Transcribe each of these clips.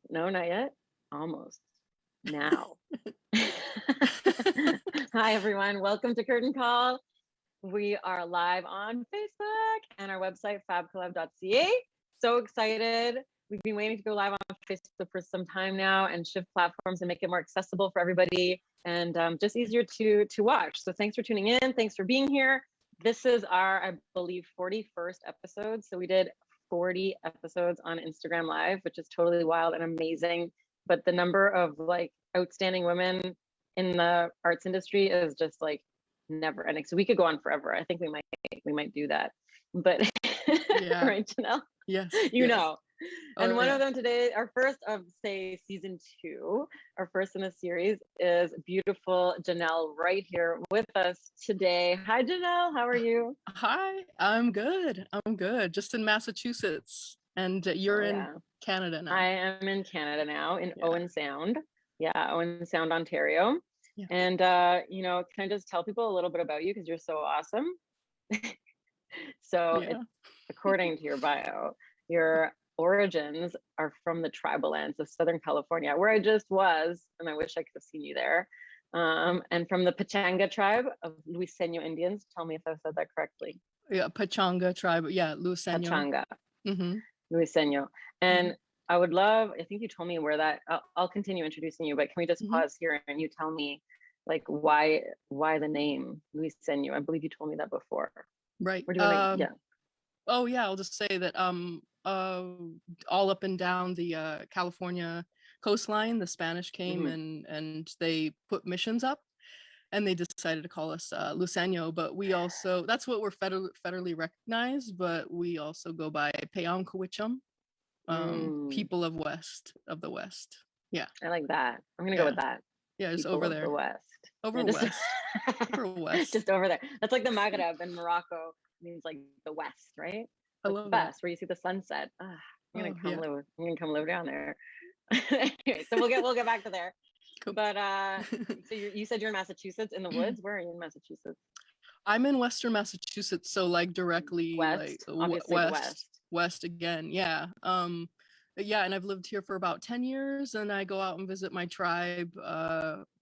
No, not yet. Almost. Now. Hi, everyone. Welcome to Curtain Call. We are live on Facebook and our website, fabcollab.ca. So excited. We've been waiting to go live on Facebook for some time now and shift platforms and make it more accessible for everybody and just easier to watch. So thanks for tuning in. Thanks for being here. This is our, I believe, 41st episode. So we did 40 episodes on Instagram Live, which is totally wild and amazing. But the number of like outstanding women in the arts industry is just like never ending. So we could go on forever. I think we might do that. But Yeah. right, Janelle? Yes. You know. And Oh, one yeah. of them today, our first of say season 2, our first in the series is beautiful Janel right here with us today. Hi Janel, how are you? Hi, I'm good. I'm good. Just in Massachusetts, and you're in Canada now. I am in Canada now, in Yeah. Owen Sound. Yeah, Owen Sound, Ontario. Yeah. And you know, can I just tell people a little bit about you because you're so awesome? So, according to your bio, your origins are from the tribal lands of Southern California, where I just was, and I wish I could have seen you there. And from the Pechanga tribe of Luiseño Indians. Tell me if I've said that correctly. Yeah, Pechanga tribe. Yeah, Luiseño. Pechanga. Mm-hmm. Luiseño. And I would love, I think you told me where that, I'll continue introducing you, but can we just pause here and you tell me like why the name Luiseño? I believe you told me that before. Right. Yeah. Oh yeah, I'll just say that all up and down the California coastline, the Spanish came and they put missions up, and they decided to call us Luiseño. But we also, that's what we're federally recognized. But we also go by Pechanga, people of the West. Yeah, I like that. I'm gonna go with that. Yeah, it's over there. The West. Over west. Over west. Just over there. That's like the Maghreb in Morocco means like the West, right? I like love the West, that. where you see the sunset. I'm gonna come live down there. Anyway, so we'll get back to there. Cool. But so you said you're in Massachusetts, in the woods. Where are you in Massachusetts? I'm in Western Massachusetts, so like directly west, like west again. Yeah. Yeah, and I've lived here for about 10 years, and I go out and visit my tribe.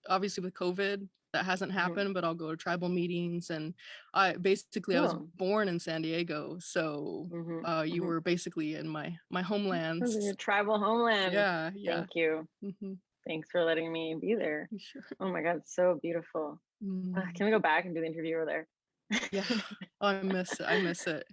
Obviously with COVID, that hasn't happened, but I'll go to tribal meetings. And I was born in San Diego, so you were basically in my homelands. Your tribal homeland. Yeah. Thank you. Thanks for letting me be there. Sure. Oh my God, it's so beautiful. Can we go back and do the interview over there? Yeah. Oh, I miss it.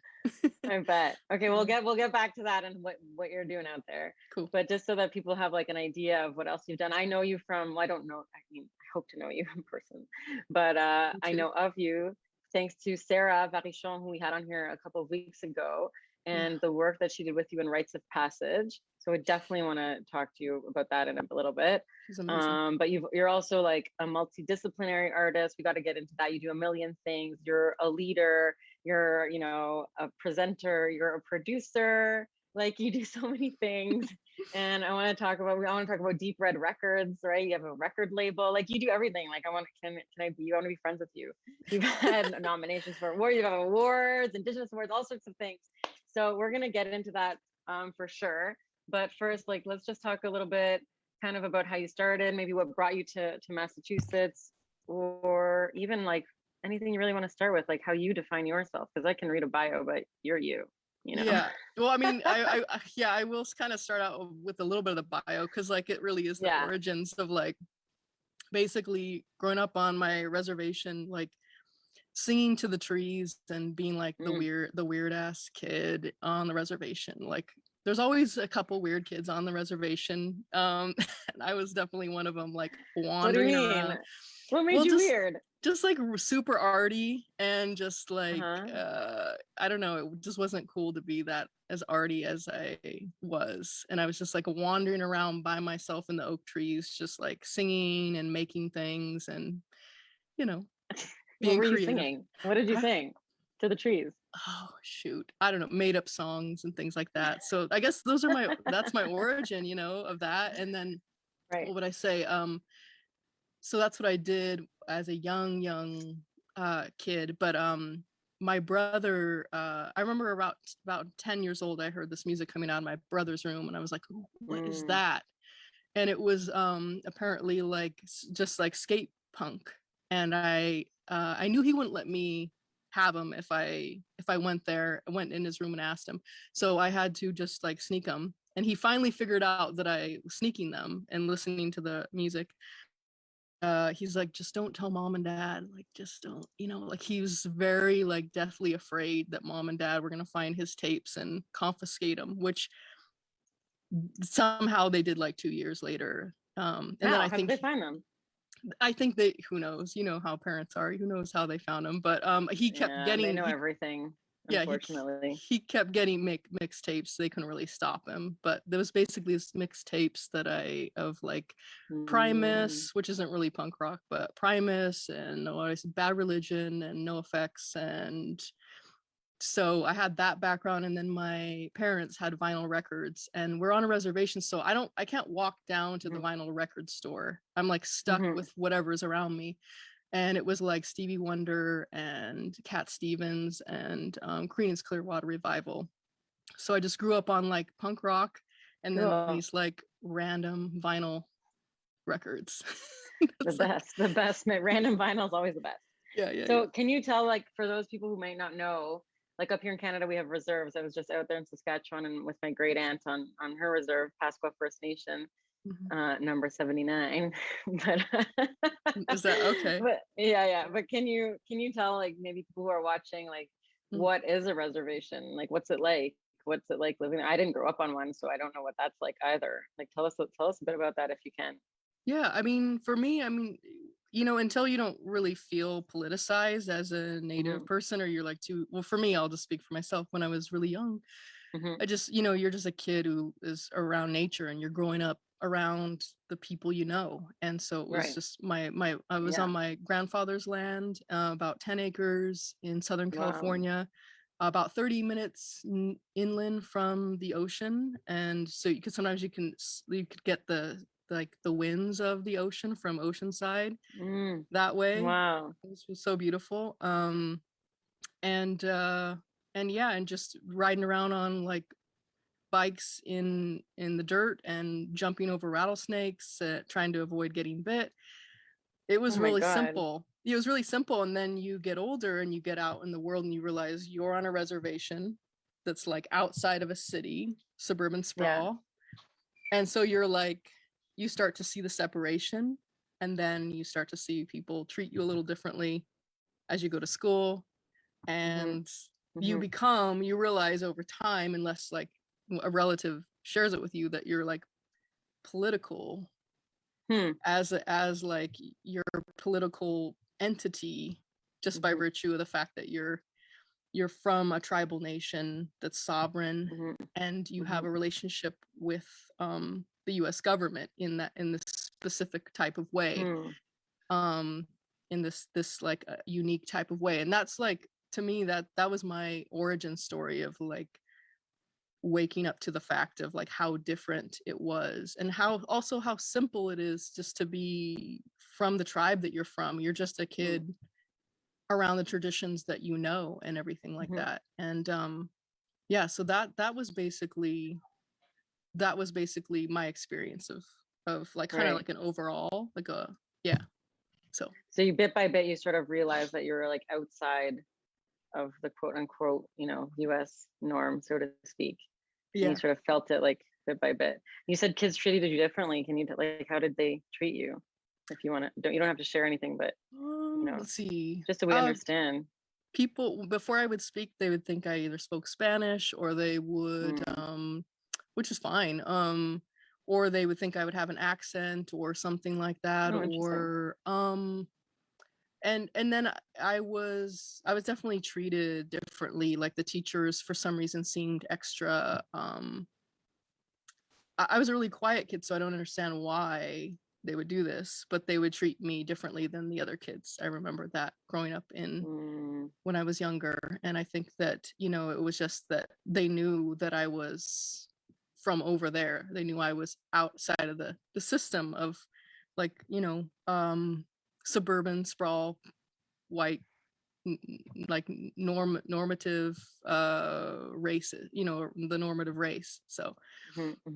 I bet. Okay, we'll get back to that and what you're doing out there. Cool. But just so that people have like an idea of what else you've done. I know you from, well, I don't know, I mean, I hope to know you in person, but I know of you thanks to Sarah Varichon, who we had on here a couple of weeks ago, and the work that she did with you in Rites of Passage. So I definitely want to talk to you about that in a little bit. But you're also like a multidisciplinary artist. We got to get into that. You do a million things. You're a leader. You're, you know, a presenter. You're a producer. Like you do so many things. And I want to talk about Deep Red Records, right? You have a record label. Like you do everything. Like I want to be friends with you. You've had nominations for awards. You have awards, Indigenous awards, all sorts of things. So we're gonna get into that for sure. But first, like, let's just talk a little bit kind of about how you started, maybe what brought you to Massachusetts, or even like anything you really want to start with, like how you define yourself, because I can read a bio, but you're you know? Yeah. Well, I mean, I will kind of start out with a little bit of the bio, because like it really is the origins of like basically growing up on my reservation, like singing to the trees and being like the weird ass kid on the reservation. Like there's always a couple weird kids on the reservation, and I was definitely one of them, like wandering around. What made you weird? Just like super arty, and just like I don't know, it just wasn't cool to be that as arty as I was. And I was just like wandering around by myself in the oak trees, just like singing and making things, and you know, being what were creative. You singing? What did you sing to the trees? Oh shoot, I don't know, made up songs and things like that. So I guess those are that's my origin, you know, of that. And then what would I say? So that's what I did as a young kid. But my brother, I remember about 10 years old, I heard this music coming out of my brother's room, and I was like, what is that? and it was apparently like just like skate punk, and I knew he wouldn't let me have him if I went in his room and asked him. So I had to just like sneak them, and he finally figured out that I was sneaking them and listening to the music. He's like, just don't tell mom and dad, like just don't, like he was very like deathly afraid that mom and dad were going to find his tapes and confiscate them, which somehow they did like 2 years later. And then How did they find them? I think they, who knows, how parents are, who knows how they found him, but he kept getting, they know everything, unfortunately. he kept getting mixtapes. They couldn't really stop him, but there was basically this mixtapes of like Primus, which isn't really punk rock, but Primus and Bad Religion and NoFX. And so I had that background, and then my parents had vinyl records, and we're on a reservation, so I can't walk down to the vinyl record store. I'm like stuck with whatever's around me. And it was like Stevie Wonder and Cat Stevens and Creedence Clearwater Revival. So I just grew up on like punk rock and then these like random vinyl records. The best. Random vinyl is always the best. Yeah. So can you tell, like, for those people who might not know, like up here in Canada, we have reserves. I was just out there in Saskatchewan and with my great aunt on her reserve, Pasqua First Nation, number 79. But is that okay? But yeah. But can you tell, like, maybe people who are watching, like, what is a reservation? Like, what's it like? What's it like living there? I didn't grow up on one, so I don't know what that's like either. Like, tell us a bit about that if you can. Yeah, I mean, for me, until you don't really feel politicized as a Native person, or you're like well, for me, I'll just speak for myself. When I was really young, I just, you're just a kid who is around nature, and you're growing up around the people, and so it was just I was on my grandfather's land, about 10 acres in Southern California, about 30 minutes inland from the ocean. And so sometimes you could get the winds of the ocean from Oceanside that way. Wow. This was so beautiful. And just riding around on like bikes in the dirt and jumping over rattlesnakes, trying to avoid getting bit. It was really simple. It was really simple. And then you get older and you get out in the world and you realize you're on a reservation that's like outside of a city, suburban sprawl. And so you're like, you start to see the separation, and then you start to see people treat you a little differently as you go to school. And you realize over time, unless like a relative shares it with you, that you're like political as like your political entity, just by virtue of the fact that you're from a tribal nation that's sovereign, and you have a relationship with the US government in this specific type of way, in this like a unique type of way. And that's like, to me, that was my origin story of like waking up to the fact of like how different it was, and how simple it is just to be from the tribe that you're from. You're just a kid around the traditions that and everything like that. And so that was basically my experience of like kind of like an overall like so you bit by bit you sort of realized that you were like outside of the quote unquote US norm, so to speak. And you sort of felt it like bit by bit. You said kids treated you differently. Can you like, how did they treat you? If you want to, you don't have to share anything, but let's see, just so we understand. People, before I would speak, they would think I either spoke Spanish, or they would which is fine, or they would think I would have an accent or something like that. Or and then I was definitely treated differently. Like the teachers for some reason seemed extra I was a really quiet kid, so I don't understand why they would do this, but they would treat me differently than the other kids. I remember that growing up when I was younger. And I think that, it was just that they knew that I was from over there. They knew I was outside of the system of like, suburban sprawl, white, like normative race, the normative race. So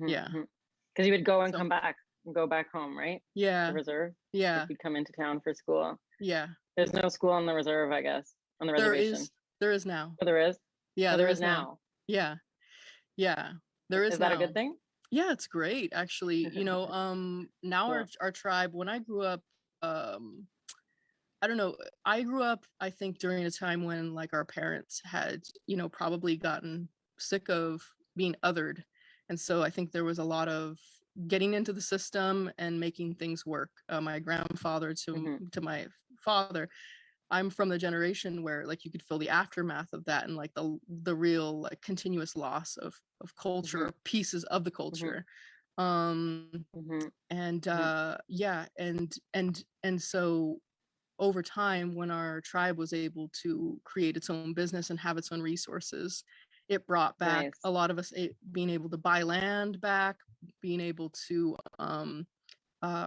yeah, because you would go and come back. go back home, right? Yeah. The reserve. Yeah. Like you'd come into town for school. Yeah. There's no school on the reserve, I guess, on the reservation. There is now. Oh, there is? Yeah, oh, there is now. Yeah. Yeah. There is that now. a good thing? Yeah, it's great actually. Now Cool. our tribe, when I grew up, I don't know, I grew up, I think, during a time when like our parents had, probably gotten sick of being othered. And so I think there was a lot of getting into the system and making things work. My grandfather to my father, I'm from the generation where like you could feel the aftermath of that, and like the real like continuous loss of culture, pieces of the culture. And yeah, and so over time, when our tribe was able to create its own business and have its own resources, it brought back a lot of us being able to buy land back, being able to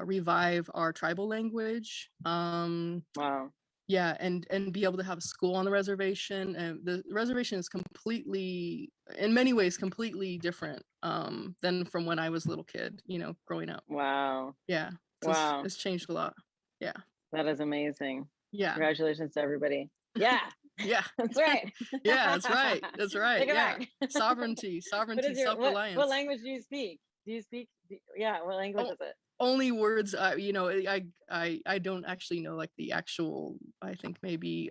revive our tribal language. Wow. Yeah, and be able to have a school on the reservation. And the reservation is completely, in many ways, completely different than from when I was a little kid, growing up. Wow. Yeah. So wow. it's changed a lot. Yeah. That is amazing. Yeah. Congratulations to everybody. Yeah. Yeah. That's right. Yeah, that's right. That's right. Yeah. Sovereignty, self-reliance. What language do you speak? What language is it? Only words, I don't actually know like the actual, I think maybe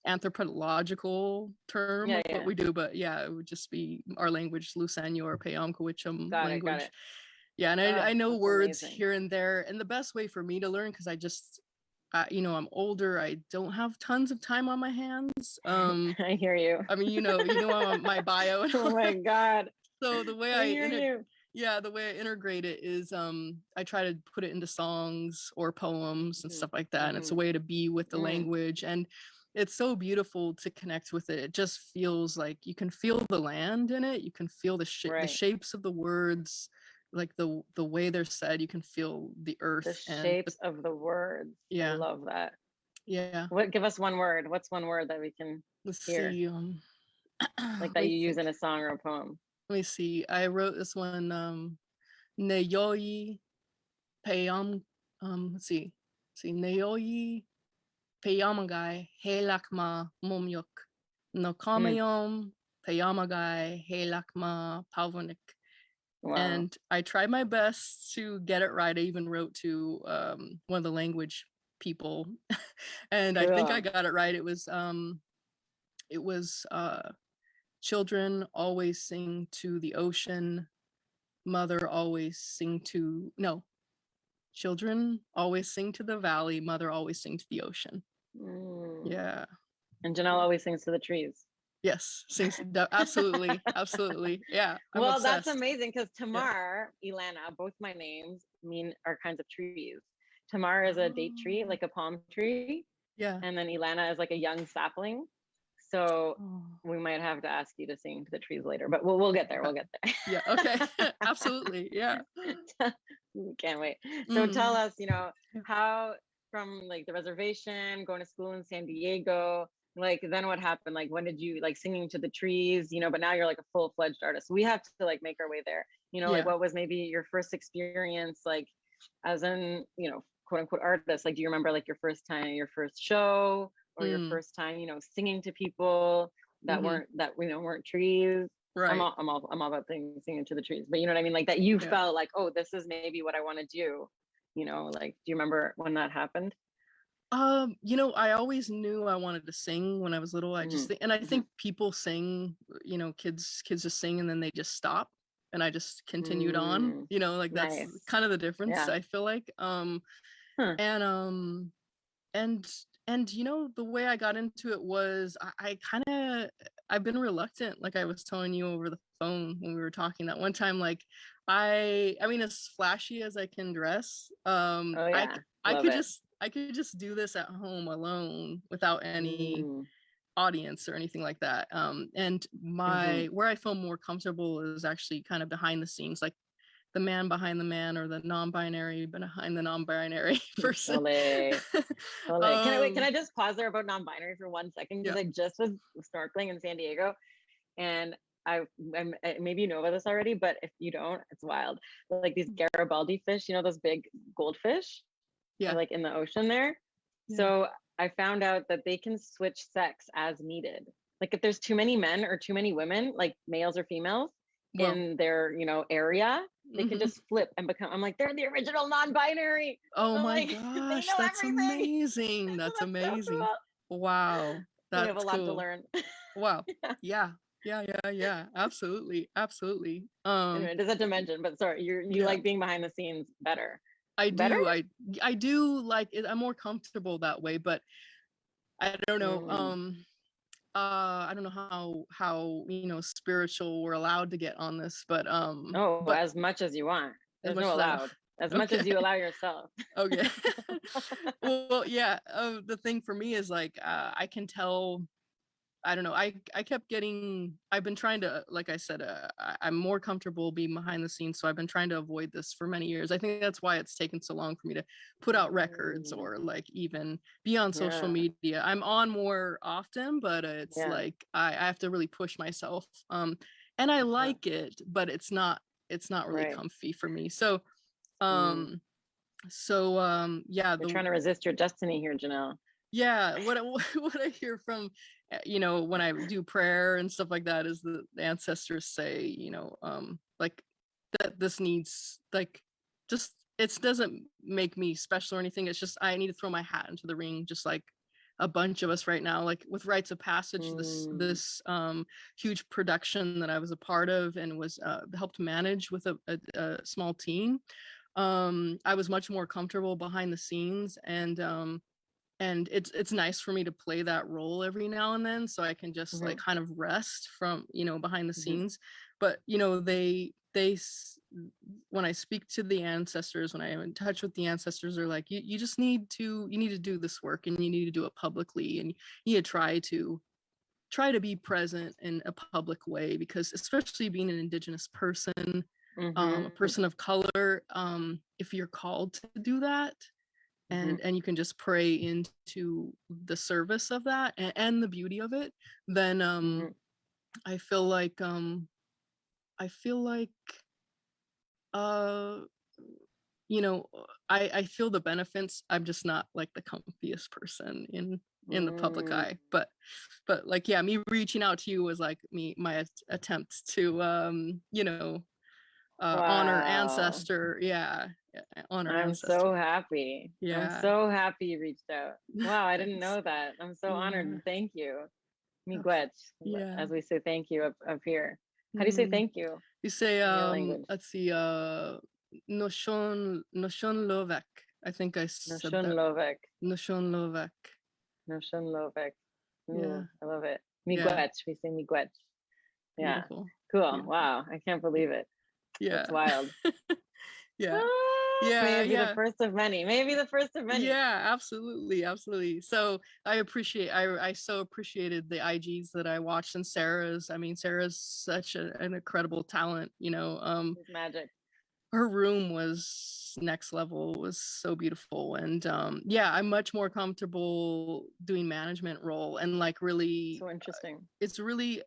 anthropological term of what we do, but yeah, it would just be our language, Luiseño or Pechanga language. Got it. Yeah, and I know words here and there, and the best way for me to learn, because I just I'm older, I don't have tons of time on my hands. I hear you. I mean, my bio. Oh my God. So the way the way I integrate it is I try to put it into songs or poems and stuff like that. And it's a way to be with the language. And it's so beautiful to connect with it. It just feels like you can feel the land in it. You can feel the shapes of the words, like the way they're said. You can feel the earth. The shapes of the words. Yeah. I love that. Yeah. Give us one word. What's one word that we can hear? See. Like that you use in a song or a poem. Let me see. I wrote this one. Neyoyi Payam. Let's see. Neyoyi Payamagai Helakma Mumyuk. No Kamayom Payamagai Helakma Pavonik. Wow. And I tried my best to get it right. I even wrote to one of the language people, and I think I got it right. It was children always sing to the ocean, mother always sing to children always sing to the valley, mother always sing to the ocean. Yeah. And Janelle always sings to the trees. Yes, sings absolutely. Yeah. Well, that's amazing, because Tamar, Ilana, both my names are kinds of trees. Tamar is a date tree, like a palm tree. Yeah. And then Ilana is like a young sapling. So we might have to ask you to sing to the trees later, but we'll get there. Yeah. Okay. Absolutely. Yeah. Can't wait. So tell us, how from like the reservation, going to school in San Diego, like then what happened? Like when did you like singing to the trees, but now you're like a full-fledged artist. We have to like make our way there. Like what was maybe your first experience, like as an, quote unquote artist? Like, do you remember like your first time, your first show, or your first time, singing to people that weren't trees? Right. I'm all about singing to the trees, but you know what I mean? Like that you felt like, oh, this is maybe what I want to do. Like, do you remember when that happened? I always knew I wanted to sing when I was little. I just think, and I think people sing, kids just sing and then they just stop, and I just continued on, like that's kind of the difference. I feel like, and the way I got into it was I've been reluctant, like I was telling you over the phone when we were talking that one time, like I mean, as flashy as I can dress, I could just do this at home alone without any audience or anything like that. And where I feel more comfortable is actually kind of behind the scenes, like the man behind the man, or the non-binary behind the non-binary person. Can I just pause there about non-binary for 1 second? Because I just was snorkeling in San Diego, and maybe you know about this already, but if you don't, it's wild. Like these Garibaldi fish, you know, those big goldfish, Yeah. like in the ocean there. Yeah. So I found out that they can switch sex as needed. Like if there's too many men or too many women, like males or females in their, you know, area, they can just flip and become, I'm like, they're the original non-binary. Oh my like, gosh, that's everything. Amazing. That's amazing. So cool. Wow. That's we have a lot to learn. Wow. Yeah. Absolutely. Anyway, there's a dimension, but sorry, you like being behind the scenes better. I do like it. I'm more comfortable that way, but I don't know. I don't know how you know spiritual we're allowed to get on this, but but as much as you want. There's no allowed. As much as you allow yourself. Okay. Well, yeah. The thing for me is like I can tell. I don't know. I've been trying to, like I said, I'm more comfortable being behind the scenes. So I've been trying to avoid this for many years. I think that's why it's taken so long for me to put out records or like even be on social media. I'm on more often, but it's like, I have to really push myself. And I like it, but it's not really comfy for me. So, yeah. You're trying to resist your destiny here, Janelle. Yeah, what I hear from, you know, when I do prayer and stuff like that is the ancestors say, you know, like that this needs like just it doesn't make me special or anything. It's just I need to throw my hat into the ring, just like a bunch of us right now. Like with Rites of Passage, this huge production that I was a part of and was helped manage with a small team. I was much more comfortable behind the scenes and it's nice for me to play that role every now and then so I can just like kind of rest from, you know, behind the scenes. But you know, they when I speak to the ancestors, when I am in touch with the ancestors, they're like, you just need to do this work and you need to do it publicly and you need to try to be present in a public way, because especially being an Indigenous person, a person of color, if you're called to do that, and you can just pray into the service of that and the beauty of it, then I feel like you know, I feel the benefits. I'm just not like the comfiest person in the public eye, but like me reaching out to you was like my attempt to you know, honor ancestor. Honor ancestor. I'm so happy. I'm so happy you reached out. Wow, I didn't know that. I'm so honored. Thank you. Miigwech, as we say thank you up here. How do you say thank you? You say let's see, Noshon Lovek. I think I said that. Noshon Lovek. Yeah, I love it. Miigwech. We say miigwech. Yeah. Beautiful. Cool. Beautiful. Wow, I can't believe it. Yeah. It's wild. Maybe the first of many. Yeah, absolutely. So I so appreciated the IGs that I watched and Sarah's. I mean, Sarah's such an incredible talent, you know. It's magic. Her room was next level, was so beautiful. And I'm much more comfortable doing management role and like really so interesting. It's really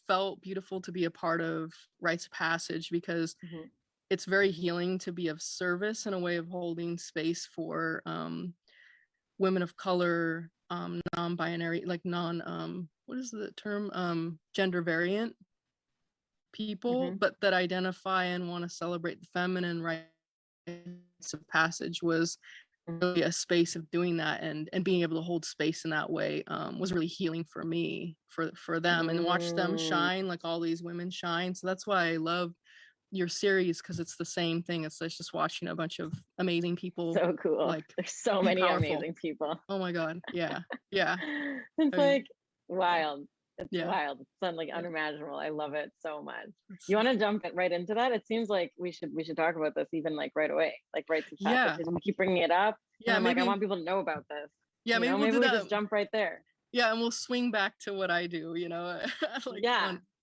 felt beautiful to be a part of Rites of Passage because it's very healing to be of service in a way of holding space for women of color, non-binary, like what is the term? Gender variant people, but that identify and want to celebrate the feminine. Rites of Passage was really a space of doing that and being able to hold space in that way was really healing for me, for them, and watch them shine, like all these women shine. So that's why I love your series, because it's the same thing. It's just watching a bunch of amazing people. So cool. Like there's so many amazing people. Oh my god. Yeah. It's like wild. It's wild. It's like unimaginable. I love it so much. You want to jump right into that? It seems like we should talk about this even like right away, like right to chat. We keep bringing it up. Yeah, I'm maybe, like I want people to know about this. Yeah, maybe we just jump right there. Yeah, and we'll swing back to what I do. You know, like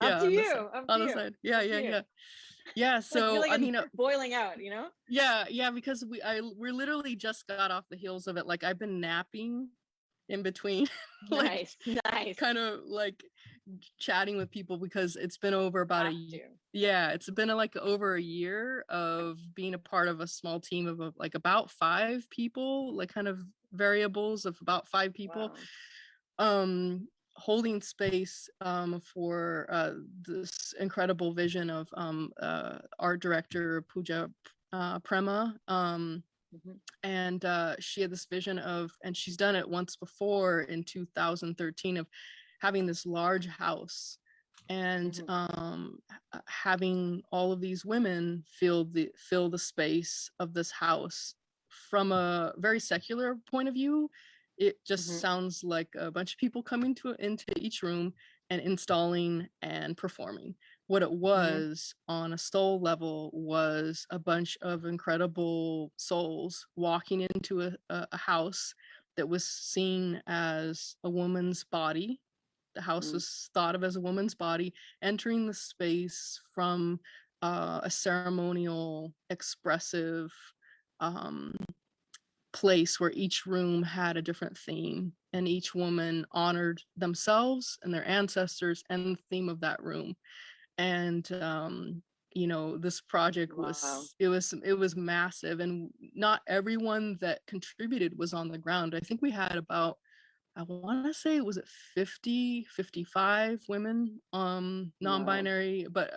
up to you. On the side. Yeah. So I mean, boiling out. You know. Yeah, because we literally just got off the heels of it. Like I've been napping in between. Nice. Kind of like chatting with people because it's been over about a year. Yeah, it's been like over a year of being a part of a small team of like about 5 people, like kind of variables of about 5 people. Wow. Holding space for this incredible vision of art director Pooja Prema. And she had this vision of, and she's done it once before in 2013, of having this large house and having all of these women fill the space of this house. From a very secular point of view, it just sounds like a bunch of people coming into each room and installing and performing. What it was on a soul level was a bunch of incredible souls walking into a house that was seen as a woman's body. The house was thought of as a woman's body, entering the space from a ceremonial, expressive place where each room had a different theme, and each woman honored themselves and their ancestors and the theme of that room. And this project was massive, and not everyone that contributed was on the ground. I think we had about, I want to say, was it 55 women, non-binary, but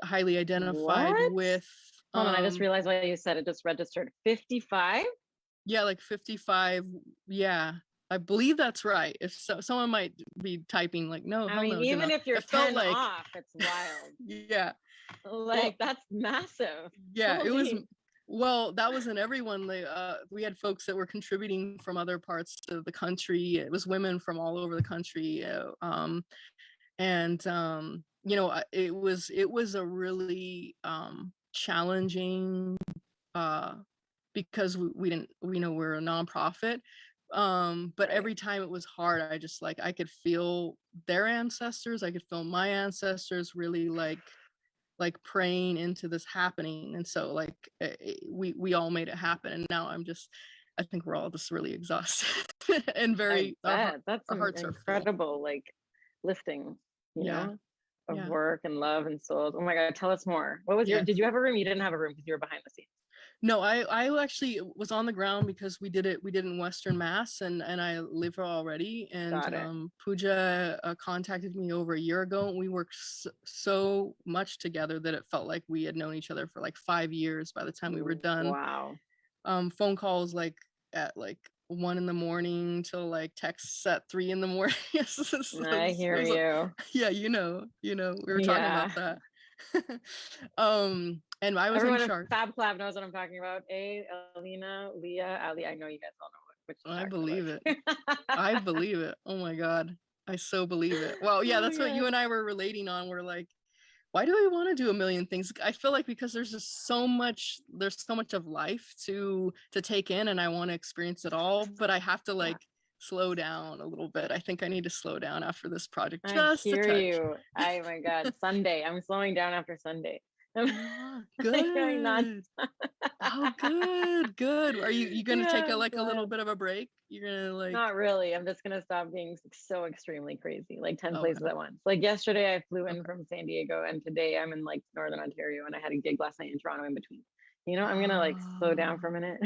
highly identified with. Hold on, I just realized what you said. It just registered 55. Yeah, like 55. Yeah, I believe that's right. If so, someone might be typing like, no, I mean, even if you're 10 off, it's wild. Yeah, that's massive. Yeah, Holy. It was. Well, that wasn't everyone. We had folks that were contributing from other parts of the country. It was women from all over the country, it was a really challenging, because we're a nonprofit, but every time it was hard, I could feel their ancestors, I could feel my ancestors really like praying into this happening. And so we all made it happen, and now I think we're all just really exhausted and very that's our hearts incredible, like lifting, you know, of work and love and souls. Oh my God, tell us more. What was did you have a room? You didn't have a room because you were behind the scenes. No, I actually was on the ground because we did in Western Mass, and I live here already. And Pooja contacted me over a year ago, and we worked so much together that it felt like we had known each other for like 5 years by the time we were done. Wow. Phone calls like at like 1 a.m. till like texts at 3 a.m. I hear you. Yeah, we were talking about that. And I was Everyone in charge. Fab Clap knows what I'm talking about. Alina, Leah, Ali. I know you guys all know which. I believe it. I believe it. Oh my God, I so believe it. Well, yeah, that's what you and I were relating on. We're like, why do we want to do a million things? I feel like because there's just so much. There's so much of life to take in, and I want to experience it all. But I have to slow down a little bit. I think I need to slow down after this project. Just I hear you. Oh my God, Sunday. I'm slowing down after Sunday. Good. Oh, good. Are you gonna take a little bit of a break? You're gonna Not really. I'm just gonna stop being so extremely crazy, like 10 places at once. Like yesterday, I flew in from San Diego, and today I'm in like Northern Ontario, and I had a gig last night in Toronto in between. I'm gonna slow down for a minute.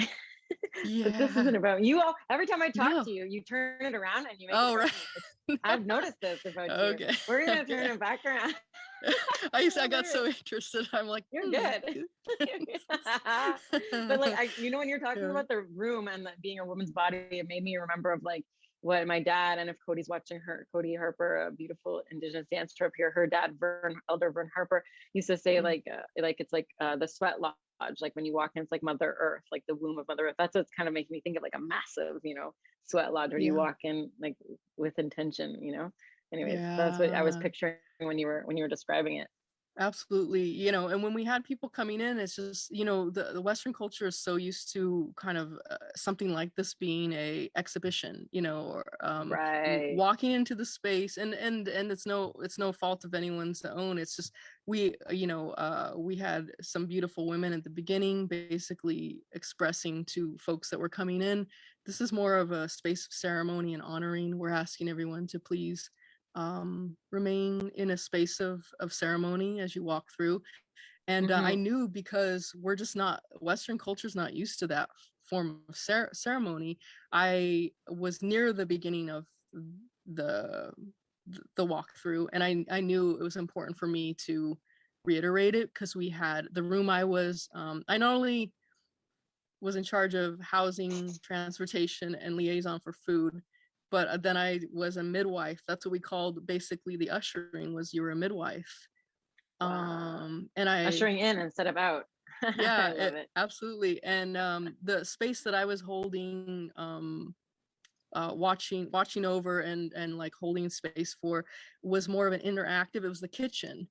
Yeah. But this isn't about you. Every time I talk to you, you turn it around and you make it right. I've noticed this about you. We're gonna turn it back around. I got so interested. I'm like, you're good. But when you're talking about the room and being a woman's body, it made me remember of like what my dad, and if Cody's watching, Cody Harper, a beautiful Indigenous dancer up here, her dad, Elder Vern Harper, used to say it's like the sweat lodge. Like when you walk in, it's like Mother Earth, like the womb of Mother Earth. That's what's kind of making me think of like a massive, sweat lodge where you walk in like with intention, Anyways, that's what I was picturing when you were describing it. Absolutely. And when we had people coming in, it's just, the Western culture is so used to kind of something like this being a exhibition, or walking into the space, and it's no fault of anyone's own. It's just, we had some beautiful women at the beginning, basically expressing to folks that were coming in, this is more of a space of ceremony and honoring. We're asking everyone to please remain in a space of ceremony as you walk through. And I knew, because we're just not, Western culture's not used to that form of ceremony. I was near the beginning of the walkthrough, and I knew it was important for me to reiterate it, because we had the room I was, I not only was in charge of housing, transportation, and liaison for food, but then I was a midwife. That's what we called basically the ushering, was you were a midwife. Wow. And I ushering in instead of out. yeah, I love it. absolutely. And the space that I was holding, watching over and like holding space for, was more of an interactive. It was the kitchen,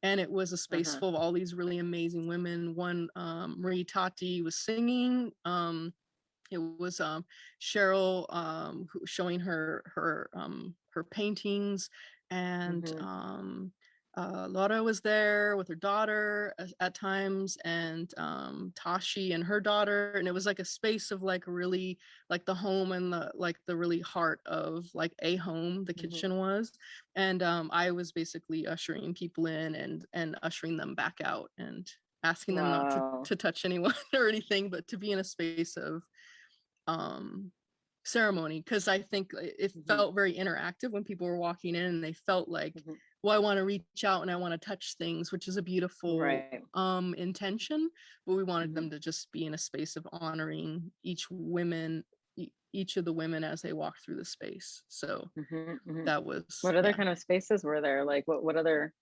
and it was a space full of all these really amazing women. One, Marie Tati, was singing. It was Cheryl, showing her paintings, and Laura was there with her daughter at times, and Tashi and her daughter. And it was like a space of like really like the home, and the really heart of like a home, the kitchen was. And I was basically ushering people in and ushering them back out, and asking them not to touch anyone or anything, but to be in a space of ceremony, because I think it felt very interactive when people were walking in, and they felt like, well, I want to reach out and I want to touch things, which is a beautiful intention, but we wanted them to just be in a space of honoring each of the women as they walk through the space. So that was, what other kind of spaces were there? Like what other,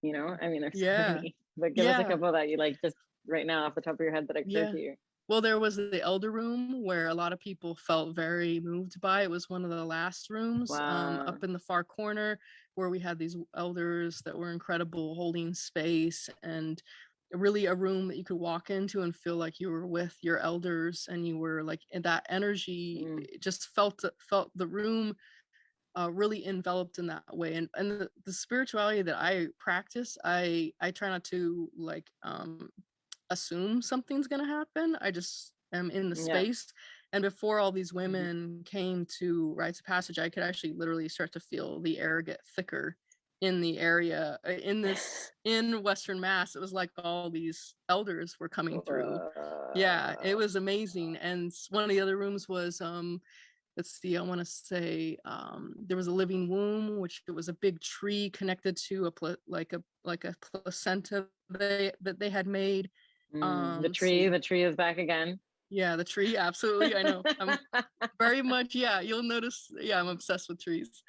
I mean, there's so many, but give us a couple that you like just right now off the top of your head that occurred to you. Well, there was the elder room, where a lot of people felt very moved by. It was one of the last rooms, up in the far corner, where we had these elders that were incredible, holding space, and really a room that you could walk into and feel like you were with your elders, and you were like in that energy. Just felt the room really enveloped in that way. And the spirituality that I practice, I try not to like assume something's gonna happen. I just am in the space. And before all these women came to Rites of Passage, I could actually literally start to feel the air get thicker in the area. In Western Mass, it was like all these elders were coming through. Yeah, it was amazing. And one of the other rooms was let's see, I want to say there was a living womb, which it was a big tree connected to a placenta that they had made. The tree is back again. Yeah, the tree, absolutely. I know. I'm very much, you'll notice, I'm obsessed with trees.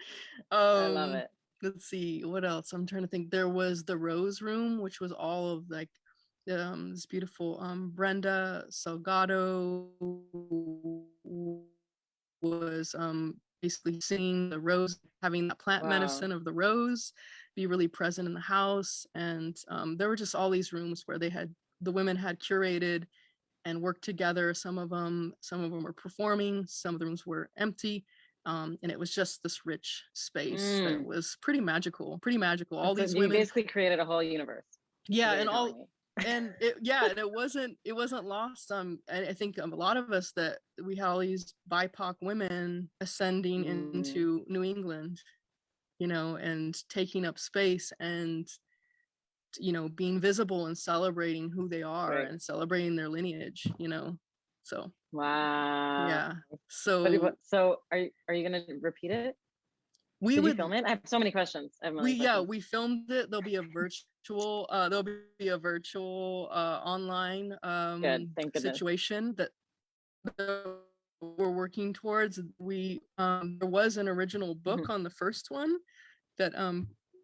I love it. Let's see, what else? I'm trying to think. There was the rose room, which was all of like this beautiful Brenda Salgado was basically singing the rose, having that plant medicine of the rose be really present in the house. And there were just all these rooms where the women had curated and worked together. Some of them were performing, some of the rooms were empty. And it was just this rich space that was pretty magical. All these women, you basically created a whole universe. It wasn't lost. I think a lot of us, that we had all these BIPOC women ascending into New England, and taking up space, and being visible and celebrating who they are, and celebrating their lineage, so so are you gonna repeat it? Did you film it? I have so many questions. We filmed it. There'll be a virtual online situation that we're working towards. There was an original book on the first one that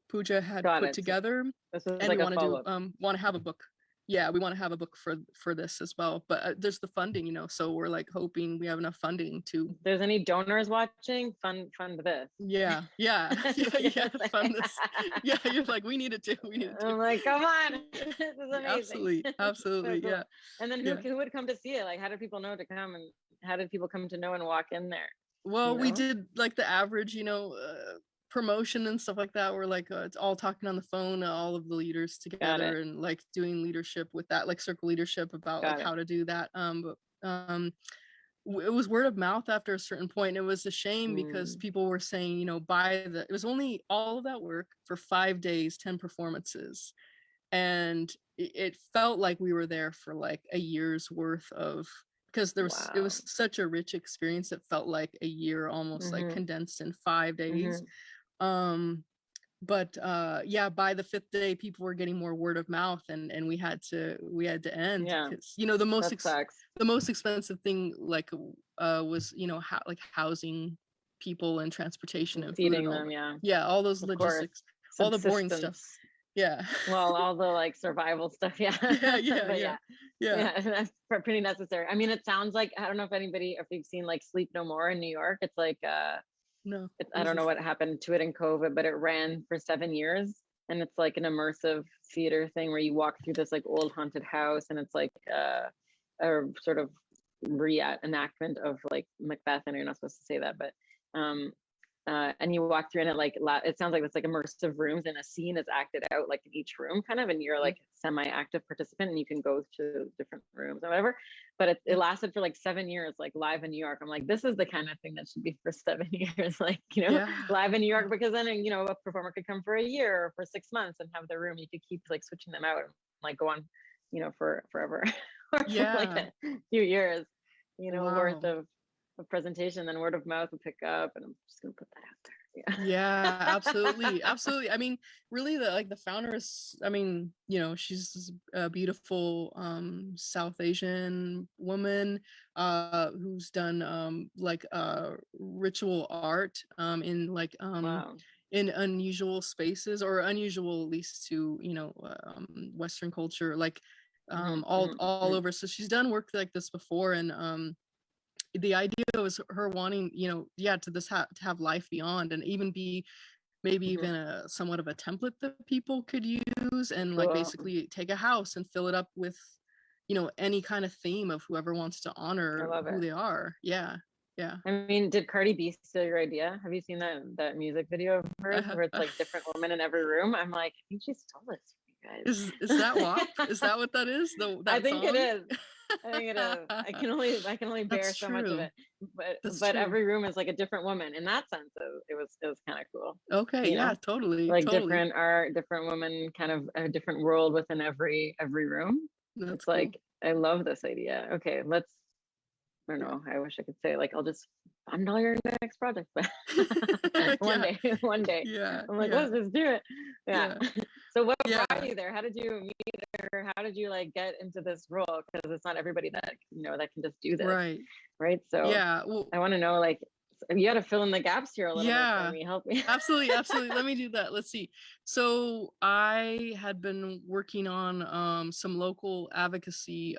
Pooja had put together, and we want to have a book. Yeah, we want to have a book for this as well, but there's the funding, so we're like hoping we have enough funding to. If there's any donors watching, fund this. Fund this. Yeah, you're like, we need it too. I'm like, come on, this is amazing. Absolutely, so cool. Yeah. And then who would come to see it? Like, how did people know to come, and how did people come to know and walk in there? Well, we did like the average, promotion and stuff like that. We're like it's all talking on the phone, all of the leaders together, and like doing leadership with that, like circle leadership about like how to do that. it was word of mouth after a certain point. It was a shame because people were saying, you know, it was only all of that work for 5 days, 10 performances. And it felt like we were there for like a year's worth of, because it Wow. was such a rich experience. It felt like a year almost, like condensed in 5 days. But yeah, by the 5th day people were getting more word of mouth, and we had to end, because you know the most expensive thing like was, you know, like housing people and transportation and feeding food and them, yeah, all those logistics, all the boring stuff. Yeah. Well, all the like survival stuff. Yeah. Yeah. That's pretty necessary. I mean, it sounds like, I don't know if you've seen like Sleep No More in New York. It's like, no, I don't know what happened to it in COVID, but it ran for 7 years. And it's like an immersive theater thing where you walk through this like old haunted house, and it's like a sort of reenactment of like Macbeth. And you're not supposed to say that, but and you walk through, and it sounds like it's like immersive rooms, and a scene is acted out like in each room kind of, and you're like semi-active participant, and you can go to different rooms or whatever. But it lasted for like 7 years, like live in New York. I'm like, this is the kind of thing that should be for 7 years, like, you know, live in New York, because then, you know, a performer could come for a year or for 6 months and have their room. You could keep like switching them out and like go on, you know, for forever or for like a few years, you know, worth of presentation. Then word of mouth will pick up, and I'm just gonna put that out there. Yeah, absolutely. I mean, really, the founder is, I mean, you know, she's a beautiful South Asian woman who's done like ritual art in like in unusual spaces, or unusual at least to, you know, Western culture, like all over. So she's done work like this before, and the idea was her wanting, you know, to have life beyond, and even be maybe even a somewhat of a template that people could use, and like basically take a house and fill it up with, you know, any kind of theme of whoever wants to honor who they are. Yeah. I mean, did Cardi B steal your idea? Have you seen that music video of hers where it's like different women in every room? I'm like, I think she stole this from you guys. Is that WAP? Is that what that is? I think it is. I think it is. I can only bear so much of it, but every room is like a different woman. In that sense, it was kind of cool. Okay, you know? Totally. Like different art, different women, kind of a different world within every room. It's cool. Like, I love this idea. Okay, I don't know. I wish I could say like, I'll just fund all your next project, but one day. Yeah. I'm like, let's just do it. Yeah. So what brought you there? How did you meet her? How did you like get into this role? Because it's not everybody that, you know, that can just do this. Right. So well, I want to know, like, you got to fill in the gaps here a little bit for me. Help me. Absolutely. Let me do that. Let's see. So I had been working on some local advocacy.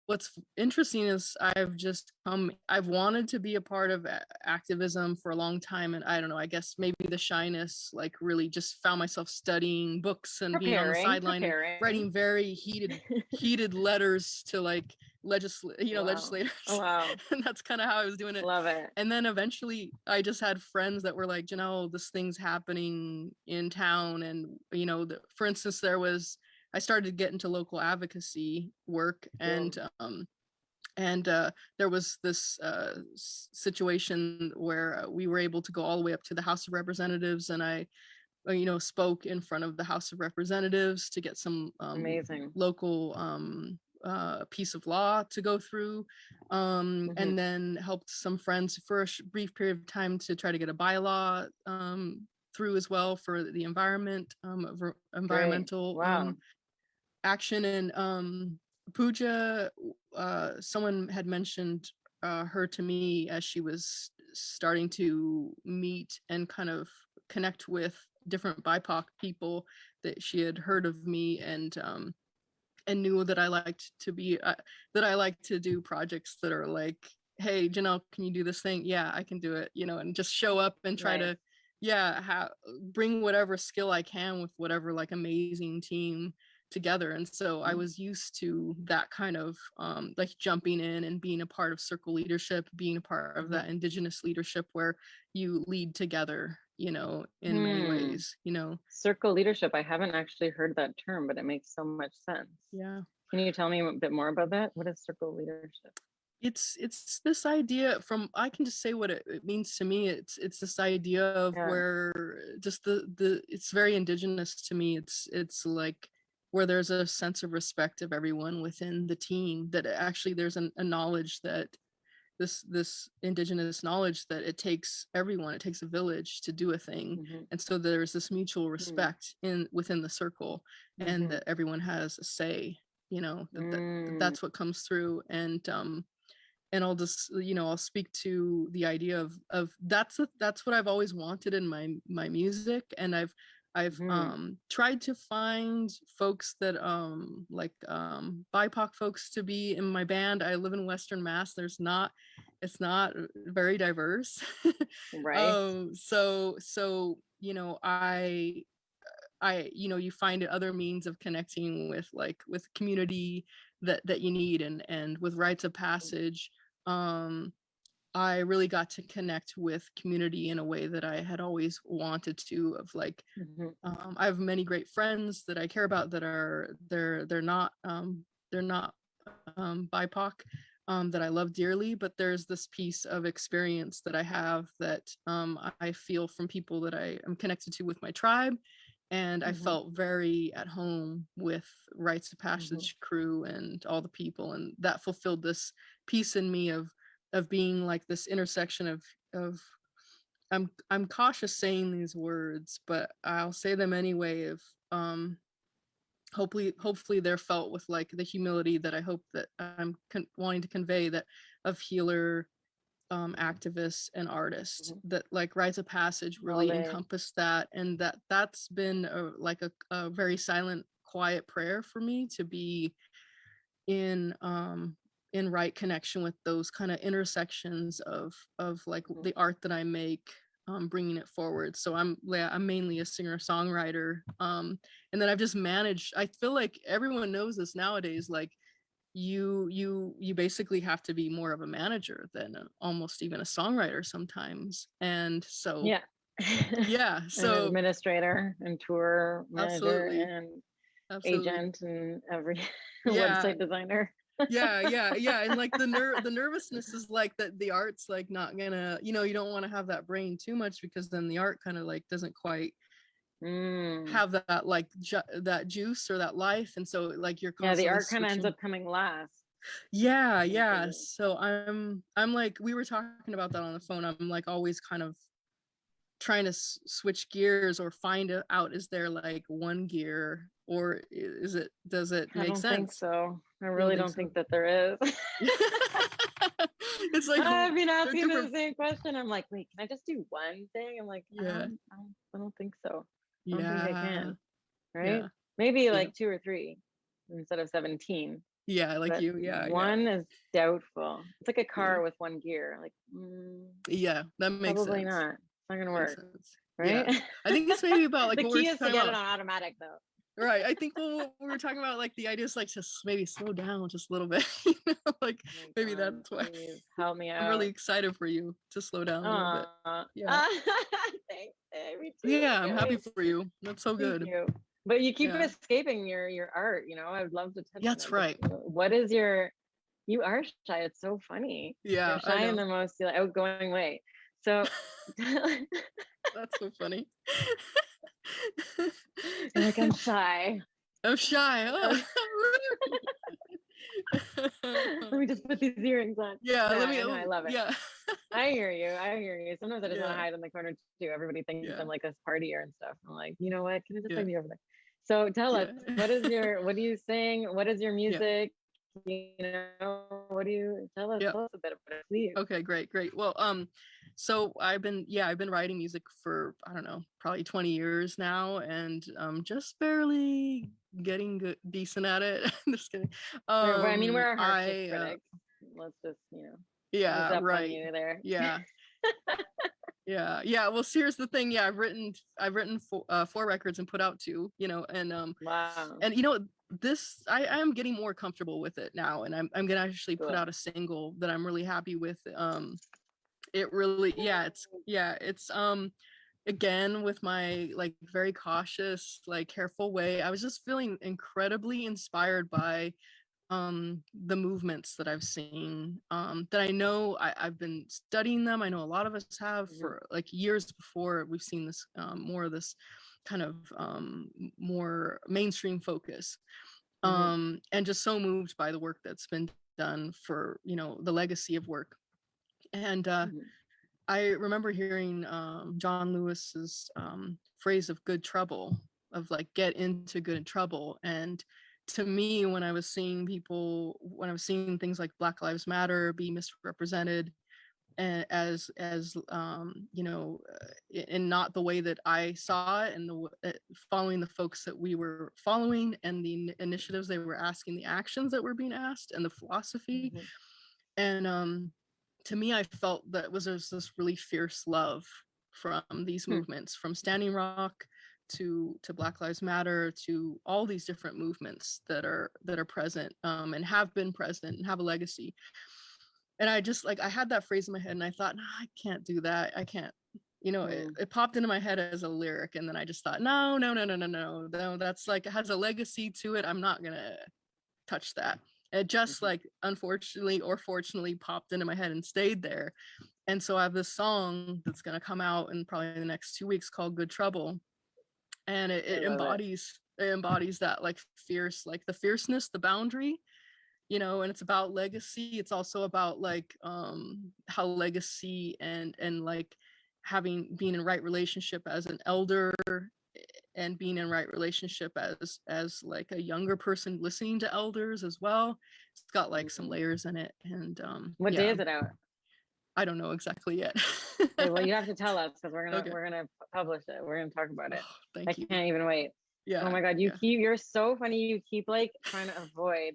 What's interesting is I've wanted to be a part of activism for a long time, and I don't know, I guess maybe the shyness like really just found myself studying books and being on the sideline and writing very heated letters to like legislators. And that's kind of how I was doing it. Love it. And then eventually I just had friends that were like, Janel, this thing's happening in town, and you know, for instance, I started to get into local advocacy work, and there was this situation where we were able to go all the way up to the House of Representatives, and I, you know, spoke in front of the House of Representatives to get some amazing local piece of law to go through, and then helped some friends for a brief period of time to try to get a bylaw through as well for the environmental action. And Pooja, someone had mentioned her to me as she was starting to meet and kind of connect with different BIPOC people, that she had heard of me and knew that I liked to do projects that are like, hey, Janel, can you do this thing? Yeah, I can do it, you know, and just show up and try to bring whatever skill I can with whatever like amazing team together. And so I was used to that kind of like jumping in and being a part of circle leadership, being a part of that Indigenous leadership where you lead together, you know, in many ways, you know. Circle leadership. I haven't actually heard that term, but it makes so much sense. Yeah. Can you tell me a bit more about that? What is circle leadership? It's this idea from, I can just say what it means to me. It's this idea of where just the it's very indigenous to me. It's like where there's a sense of respect of everyone within the team, that actually there's a knowledge that this indigenous knowledge that it takes everyone, it takes a village to do a thing. And so there's this mutual respect within the circle, and that everyone has a say, that's what comes through. And I'll just, I'll speak to the idea of that's what I've always wanted in my music. And I've tried to find folks that like BIPOC folks to be in my band. I live in Western Mass. It's not very diverse. Right. So you find other means of connecting with community that you need, and with Rites of Passage, I really got to connect with community in a way that I had always wanted to, of like, I have many great friends that I care about that they're not BIPOC, that I love dearly, but there's this piece of experience that I have that I feel from people that I am connected to with my tribe. And I felt very at home with Rites of Passage crew and all the people, and that fulfilled this piece in me of being like this intersection of I'm cautious saying these words, but I'll say them anyway. Of hopefully they're felt with like the humility that I hope that I'm wanting to convey, that of healer, activists and artists, that like Rites of Passage really encompass that, and that's been a very silent, quiet prayer for me, to be in right connection with those kind of intersections of like the art that I make, bringing it forward. So I'm mainly a singer songwriter, and then I've just managed. I feel like everyone knows this nowadays, like you basically have to be more of a manager than almost even a songwriter sometimes. And so so an administrator and tour manager and agent and every website designer. And like the nervousness is like that the art's like not gonna, you don't want to have that brain too much, because then the art kind of like doesn't quite have that like that juice or that life. And so like you're constantly the art kind of ends up coming last. So I'm like, we were talking about that on the phone. I'm like always kind of trying to switch gears or find out, is there like one gear, or does it make sense? I don't think so. I really don't think that there is. It's like, I've been asking the same question. I'm like, wait, can I just do one thing? I'm like, I don't think so. I don't think I can. Right? Maybe like 2 or 3 instead of 17. Like one is doubtful. It's like a car with one gear. Like, that makes probably sense. Not. It's not gonna work. Right? I think it's maybe about like the key is to get it on automatic though. Right. I think we were talking about like the idea is like just maybe slow down just a little bit. Like maybe that's why. Help me out. I'm really excited for you to slow down a little bit. Thanks. I'm happy for you. That's so good. Thank you. But you keep escaping your art, I would love to touch on that's right. What is you are shy. It's so funny. You're shy in the most outgoing way. So that's so funny. You're like, I'm shy. I'm shy. Oh. Let me just put these earrings on. I love it. I hear you. Sometimes I just want to hide in the corner too. Everybody thinks I'm like this partier and stuff. I'm like, you know what? Can I just be over there? So tell us, what do you sing? What is your music? What do you tell us? Tell us a bit about it, please. Okay, great. Well, so I've been writing music for, I don't know, probably 20 years now, and just barely getting decent at it. I'm just kidding. I mean, we're harsh critics. Let's just, right. You there. Well, here's the thing. I've written 4 records and put out 2, and wow. And this I am getting more comfortable with it now, and I'm gonna actually put out a single that I'm really happy with. It really it's again, with my like very cautious, like careful way. I was just feeling incredibly inspired by the movements that I've seen, that I know I've been studying them. I know a lot of us have for like years before we've seen this, more of this kind of more mainstream focus, and just so moved by the work that's been done for, you know, the legacy of work. And I remember hearing John Lewis's phrase of good trouble, of like get into good trouble. And to me, when I was seeing things like Black Lives Matter be misrepresented, and as you know, in not the way that I saw it, and following the folks that we were following, and the initiatives they were asking, the actions that were being asked, and the philosophy, and to me, I felt that there's this really fierce love from these movements, from Standing Rock to Black Lives Matter, to all these different movements that are present, and have been present and have a legacy. And I just like, I had that phrase in my head, and I thought, no, I can't do that. I can't, you know, it popped into my head as a lyric, and then I just thought, no, that's like, it has a legacy to it. I'm not gonna touch that. It just like, unfortunately or fortunately, popped into my head and stayed there. And so I have this song that's going to come out in probably the next 2 weeks called Good Trouble. And it embodies that like fierce, like the fierceness, the boundary, you know. And it's about legacy. It's also about like how legacy and like being in right relationship as an elder, and being in right relationship as like a younger person listening to elders as well. It's got like some layers in it. And what day is it out? I don't know exactly yet. Okay, well, you have to tell us, because we're gonna publish it. We're gonna talk about it. Thank you. I can't even wait. Yeah. Oh my God, you're so funny. You keep like trying to avoid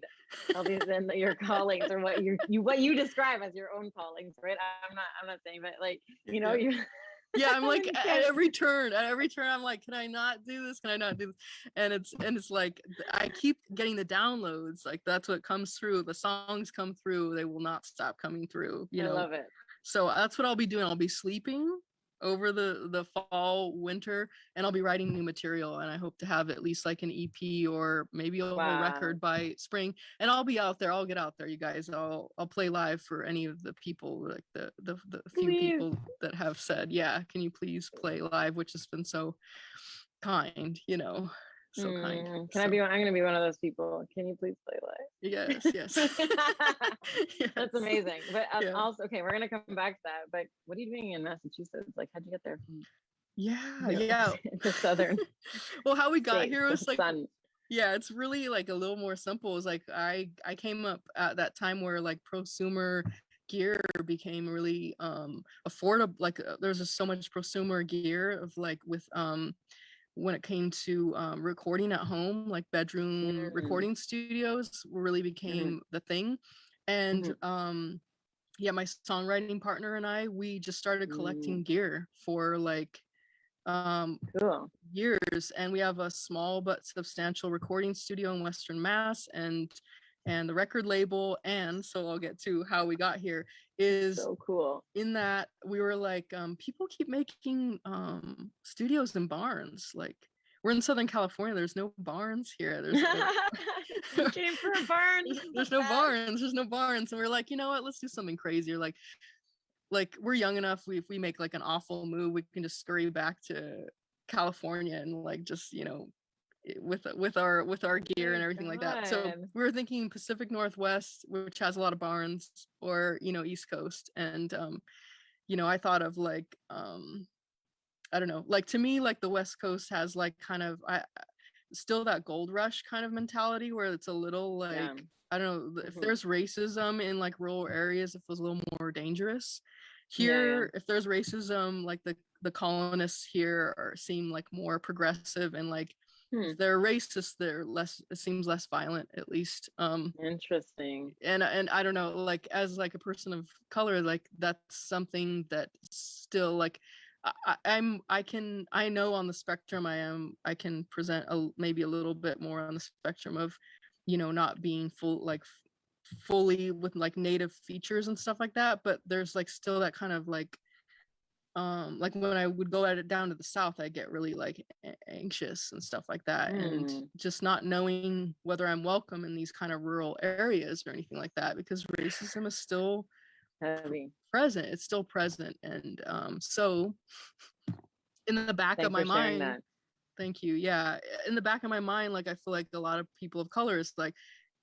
all these and your callings, or what you describe as your own callings, right? I'm not saying, but like, you know, you. Yeah, I'm like at every turn I'm like, can I not do this? Can I not do this? And it's like, I keep getting the downloads. Like, that's what comes through. The songs come through. They will not stop coming through, you know. I love it. So that's what I'll be doing. I'll be sleeping over the fall, winter, and I'll be writing new material. And I hope to have at least like an EP, or maybe a whole record by spring. And I'll be out there. I'll get out there, you guys. I'll play live for any of the people, like the few people that have said, yeah, can you please play live, which has been so kind, you know. So kind. I'm gonna be one of those people. Can you please play live? Yes. Yes. That's amazing. But also, okay, we're gonna come back to that. But what are you doing in Massachusetts? Like, how'd you get there from? The southern. Well, how we got here was like, sun. Yeah, it's really like a little more simple. It was like I came up at that time where like prosumer gear became really affordable. Like there's just so much prosumer gear of like with when it came to recording at home, like bedroom recording studios really became the thing. And yeah, my songwriting partner and we just started collecting gear for like cool. years, and we have a small but substantial recording studio in Western Mass, and the record label. And so I'll get to how we got here is so cool. In that we were like, people keep making studios in barns. Like, we're in Southern California, there's no barns here. There's you came for a barn. There's no barns. And we're like, you know what, let's do something crazier. Like we're young enough, if we make like an awful move, we can just scurry back to California and like just, you know, with our gear and everything like that. So we were thinking Pacific Northwest, which has a lot of barns, or, you know, East Coast. And you know, I thought of like I don't know, like to me, like the West Coast has like kind of still that gold rush kind of mentality, where it's a little like I don't know, if there's racism in like rural areas, it feels a little more dangerous. Here, if there's racism, like the colonists here seem like more progressive, and like if they're racist, it seems less violent, at least. Interesting. And I don't know, like as like a person of color, like that's something that still like I know on the spectrum I can present maybe a little bit more on the spectrum of, you know, not being fully with like native features and stuff like that, but there's like still that kind of like like when I would go at it down to the south, I get really like anxious and stuff like that, and just not knowing whether I'm welcome in these kind of rural areas or anything like that, because racism is still heavy. Present. It's still present, and so in the back of my mind, that. Thank you. Yeah, in the back of my mind, like I feel like a lot of people of color is like,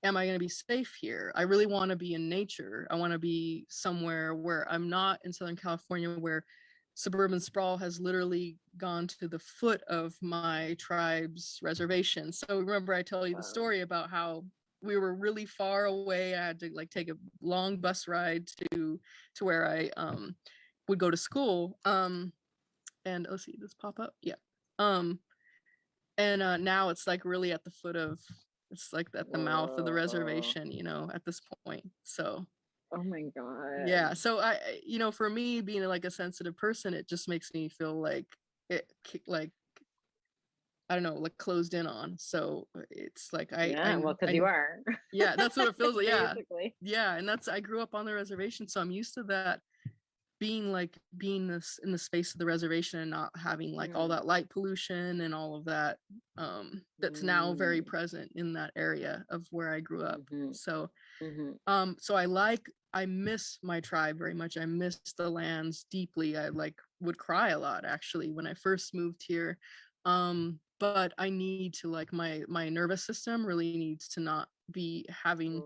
am I going to be safe here? I really want to be in nature. I want to be somewhere where I'm not in Southern California, where suburban sprawl has literally gone to the foot of my tribe's reservation. So remember I tell you the story about how we were really far away. I had to like take a long bus ride to where I would go to school. And let's see, this pop up. Yeah. And now it's like really at the foot of, it's like at the mouth of the reservation, you know, at this point. So oh my god. Yeah, so I, you know, for me being like a sensitive person, it just makes me feel like it, like, I don't know, like closed in on. So it's like well, because you are. Yeah, that's what it feels like. Yeah, yeah, and that's, I grew up on the reservation, so I'm used to that, being this in the space of the rereservation and not having like all that light pollution and all of that, that's now very present in that area of where I grew up. So so I miss my tribe very much. I miss the lands deeply. I like would cry a lot actually when I first moved here. But I need to, like, my nervous system really needs to not be having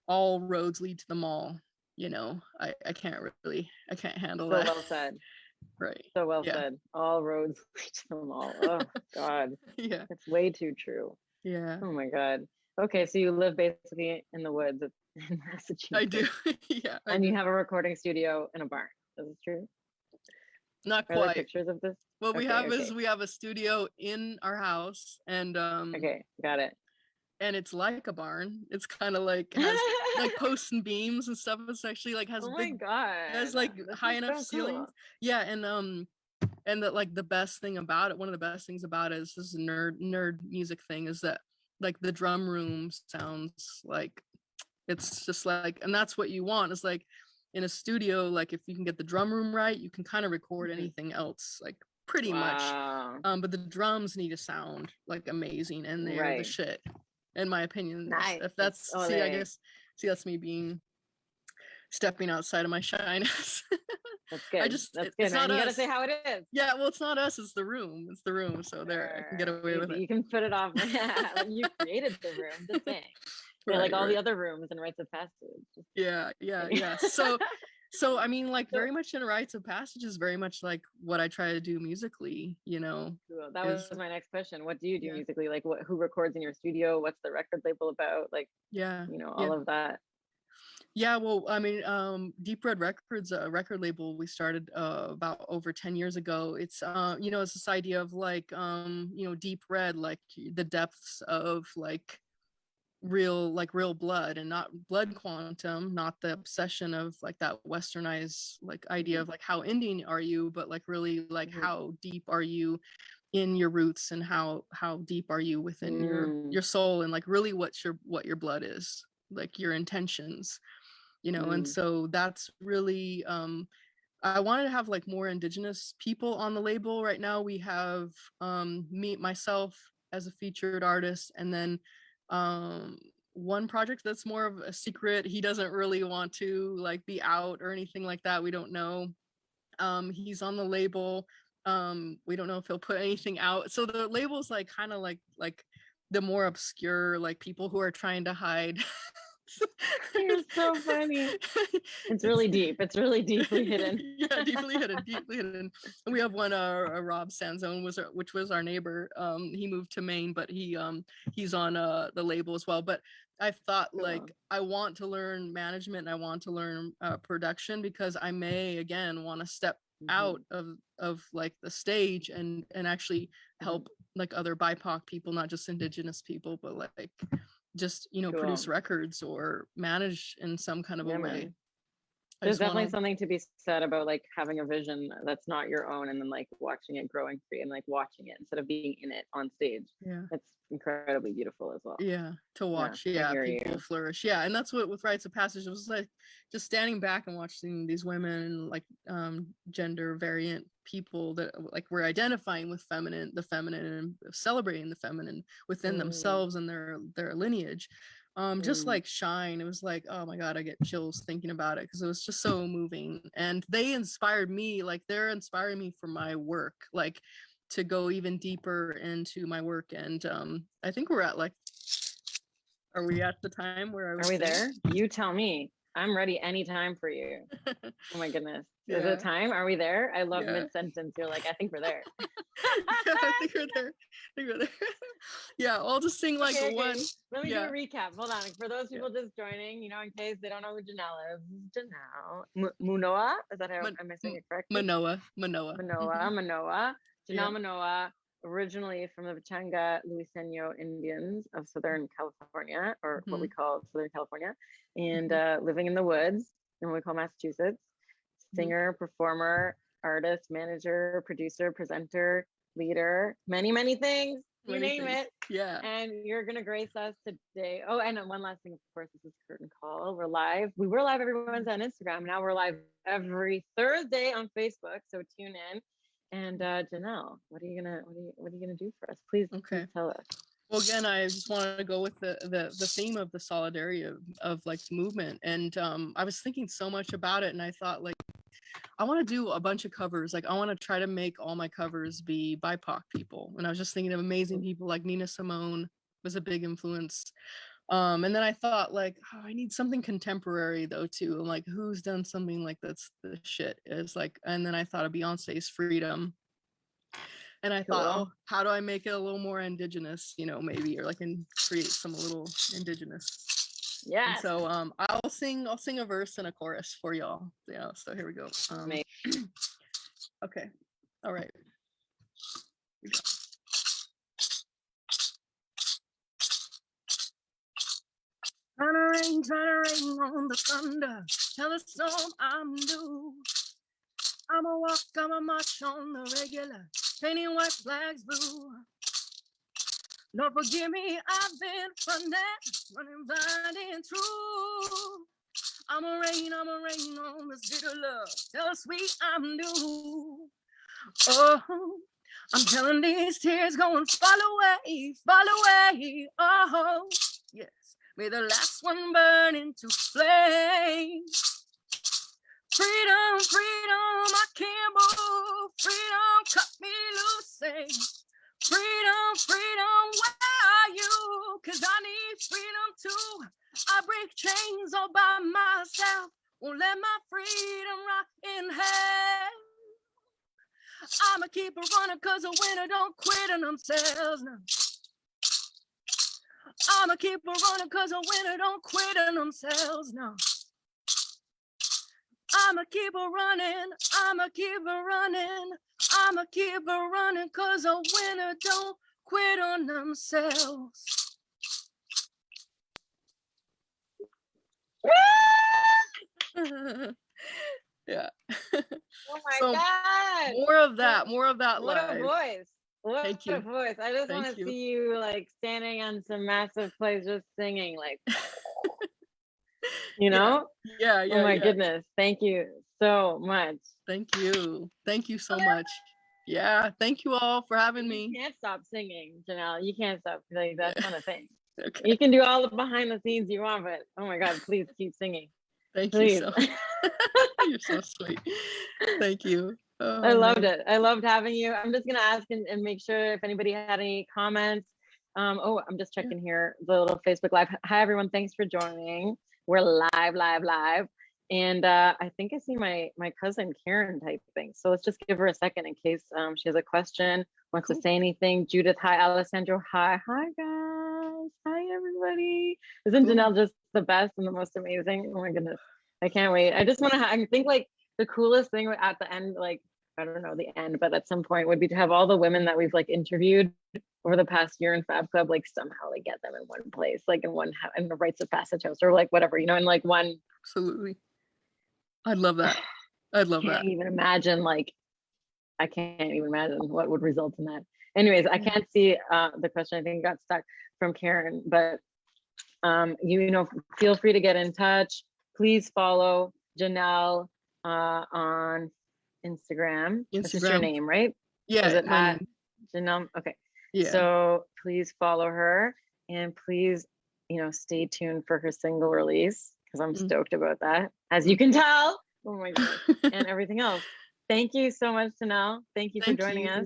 all roads lead to the mall. You know, I can't handle that. So well said. Right. So well said. All roads lead to the mall. Oh God. Yeah. It's way too true. Yeah. Oh my God. Okay, so you live basically in the woods in Massachusetts. I do. Yeah. And you have a recording studio in a barn. Is this true? Not quite. Are there pictures of this? What we have is we have a studio in our house, and okay, got it. And it's like a barn. It's kind of like has like posts and beams and stuff. It's actually like has big, it has like high enough ceilings. Cool. Yeah, and that, like, the best thing about it, one of the best things about it is this nerd music thing, is that like the drum room sounds like, it's just like, and that's what you want. It's like in a studio, like if you can get the drum room right, you can kind of record anything else, like pretty much. But the drums need to sound like amazing, and they're the shit, in my opinion. Nice. If that's I guess that's me being stepping outside of my shyness. That's good. That's good. It's not you gotta say how it is. Yeah, well, it's not us, it's the room. It's the room. So there, I can get away with it. You can put it off. Yeah, you created the room, the thing. Right, like all the other rooms in Rites of Passage. Yeah. So I mean, like, very much in Rites of Passage is very much like what I try to do musically, you know. Cool. That was my next question. What do you do musically? Like, who records in your studio? What's the record label about? Like, you know, all of that. Yeah, well, I mean, Deep Red Records, a record label we started about over 10 years ago. It's you know, it's this idea of like, you know, deep red, like the depths of like real blood, and not blood quantum, not the obsession of like that westernized like idea of like how Indian are you, but like really like how deep are you in your roots, and how deep are you within your soul, and like really what your blood is, like your intentions, you know. And so that's really I wanted to have like more Indigenous people on the label. Right now we have myself as a featured artist, and then one project that's more of a secret. He doesn't really want to like be out or anything like that. We don't know. He's on the label. We don't know if he'll put anything out. So the label's like kind of like the more obscure, like people who are trying to hide. You're so funny. It's really deep. It's really deeply hidden. Yeah, deeply hidden. And we have one, Rob Sanzone, which was our neighbor. He moved to Maine, but he's on the label as well. But I thought, like, I want to learn management, and I want to learn production, because I may again want to step out of like the stage and actually help like other BIPOC people, not just Indigenous people, but like just, you know, produce records or manage in some kind of a way. There's definitely something to be said about like having a vision that's not your own, and then like watching it growing free and like watching it instead of being in it on stage. Yeah, it's incredibly beautiful as well. Yeah, to watch, people flourish. Yeah, and that's what with Rites of Passage, it was like just standing back and watching these women, like gender variant people that like were identifying with the feminine and celebrating the feminine within themselves and their lineage. Just like shine. It was like, oh my God, I get chills thinking about it because it was just so moving. And they inspired me, like they're inspiring me for my work, like to go even deeper into my work. And I think we're at like, are we at the time where are we there? You tell me. I'm ready anytime for you. Oh my goodness. Is it time? Are we there? I love mid-sentence. You're like, I think we're there. I think we're there. Yeah, I'll just sing like one. Let me do a recap. Hold on. For those people just joining, you know, in case they don't know who Janel is. Janel Munoa. Is that how am I saying it correctly? Manoa. Janel Munoa, originally from the Pechanga Luiseño Indians of Southern California, or what we call Southern California, and living in the woods in what we call Massachusetts. Singer, performer, artist, manager, producer, presenter, leader, many things. You name it. Yeah. And you're gonna grace us today. Oh, and one last thing, of course, this is Curtain Call. We're live. We were live every Wednesday on Instagram. Now we're live every Thursday on Facebook. So tune in. And Janel, what are you gonna do for us? Please tell us. Well, again, I just wanted to go with the theme of the solidarity of like movement. And I was thinking so much about it, and I thought like I want to do a bunch of covers. Like I want to try to make all my covers be BIPOC people. And I was just thinking of amazing people like Nina Simone was a big influence. And then I thought like, oh, I need something contemporary though too. I'm like, who's done something like that's the shit? Is like, and then I thought of Beyonce's Freedom. And I thought, oh, how do I make it a little more indigenous, you know, maybe, or like and create some little indigenous. Yeah. So I'll sing a verse and a chorus for y'all. Yeah, so here we go. Okay. All right. Here we go. Trying to rain on the thunder. Tell the storm I'm due. I'ma walk, I'ma march on the regular. Painting white flags blue. Lord, forgive me, I've been funded, running blind and true. I'ma rain on this bitter love. Tell the sweet I'm new. Oh, I'm telling these tears going fall away. Oh, yes. May the last one burn into flame. Freedom, I can't move. Freedom, cut me loose. Say, freedom, where are you? 'Cause I need freedom too. I break chains all by myself. Won't let my freedom rot in hell. I'ma keep it running 'cause a winner don't quit on themselves now. I'ma keep it running 'cause a winner don't quit on themselves now. I'ma keep it running, I'ma keep it running 'cause a winner don't quit on themselves. Yeah. Oh my God. More of that what live. A voice. Thank you. A voice. I just want to see you like standing on some massive place just singing like you know? Yeah. Oh my goodness. Thank you so much. Thank you so much. Yeah, thank you all for having me. You can't stop singing, Janel. You can't stop. Like that's not a thing. Okay. You can do all the behind the scenes you want, but oh my God, please keep singing. Thank you so You're so sweet. Thank you. Oh, I loved it. I loved having you. I'm just gonna ask and make sure if anybody had any comments. I'm just checking here the little Facebook Live. Hi everyone, thanks for joining. We're live. And I think I see my cousin Karen typing. So let's just give her a second in case she has a question, wants to say anything. Judith, hi. Alessandro, hi. Hi guys. Hi everybody. Isn't Janel just the best and the most amazing? Oh my goodness. I can't wait. I just want to I think like the coolest thing at the end, like I don't know the end, but at some point would be to have all the women that we've like interviewed over the past year in Fab Club, like somehow like get them in one place, like in the Rites of Passage house or like whatever, you know, in like one. Absolutely. I'd love that. I'd love that. Can't even imagine, like, I can't even imagine what would result in that. Anyways, I can't see the question. I think got stuck from Karen, but you know, feel free to get in touch. Please follow Janel on Instagram. That's just your name, right? Yeah. Is it my at name. Janel? Okay. Yeah. So please follow her, and please, you know, stay tuned for her single release, because I'm stoked about that, as you can tell. Oh my God. And everything else. Thank you so much, Janel. Thank you for joining us.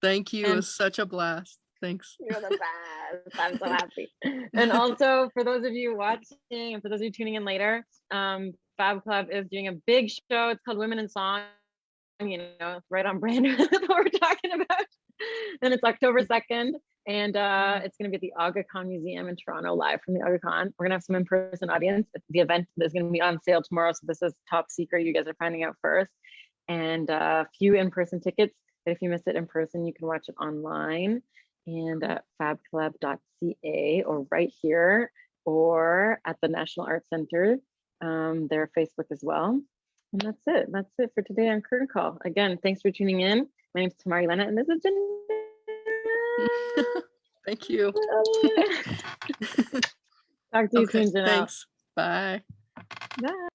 Thank you. And it was such a blast. Thanks. you're the best. I'm so happy. And also, for those of you watching and for those of you tuning in later, Fab Club is doing a big show. It's called Women in Song. You know, it's right on brand with what we're talking about. And it's October 2nd. And it's going to be at the Aga Khan Museum in Toronto, live from the Aga Khan. We're going to have some in-person audience. The event is going to be on sale tomorrow, so this is top secret. You guys are finding out first. And a few in-person tickets. But if you miss it in person, you can watch it online and at fabclub.ca, or right here, or at the National Arts Center, their Facebook as well. And that's it. That's it for today on Curtain Call. Again, thanks for tuning in. My name is Tamara Elena, and this is Janel. Thank you. Talk to you soon, Janel. Thanks. Bye. Bye.